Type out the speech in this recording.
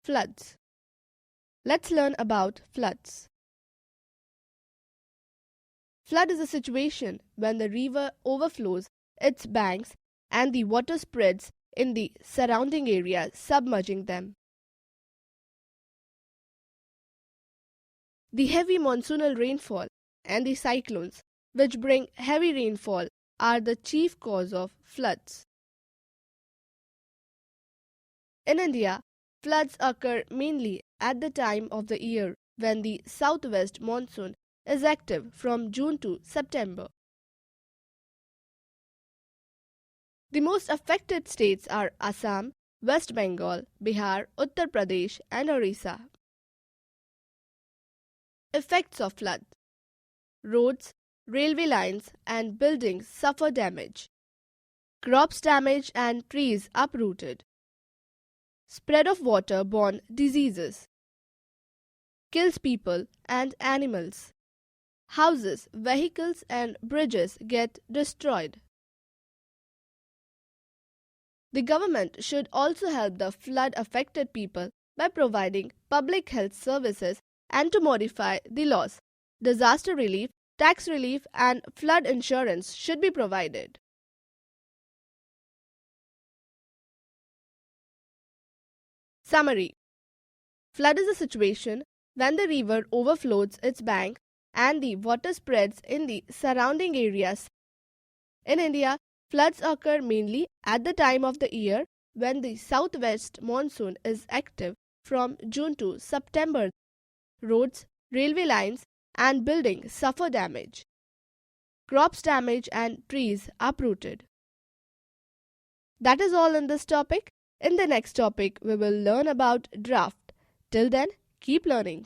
Floods. Let's learn about floods. Flood is a situation when the river overflows its banks and the water spreads in the surrounding areas, submerging them. The heavy monsoonal rainfall and the cyclones, which bring heavy rainfall, are the chief cause of floods. In India, floods occur mainly at the time of the year when the southwest monsoon is active from June to September. The most affected states are Assam, West Bengal, Bihar, Uttar Pradesh, and Orissa. Effects of floods. Roads, railway lines, and buildings suffer damage. Crops damaged and trees uprooted. Spread of water-borne diseases. Kills people and animals. Houses, vehicles, and bridges get destroyed. The government should also help the flood-affected people by providing public health services and to modify the laws. Disaster relief, tax relief, and flood insurance should be provided. Summary. Flood is a situation when the river overflows its bank and the water spreads in the surrounding areas. In India, floods occur mainly at the time of the year when the southwest monsoon is active from June to September. Roads, railway lines, and buildings suffer damage. Crops damaged and trees uprooted. That is all in this topic. In the next topic, we will learn about drought. Till then, keep learning.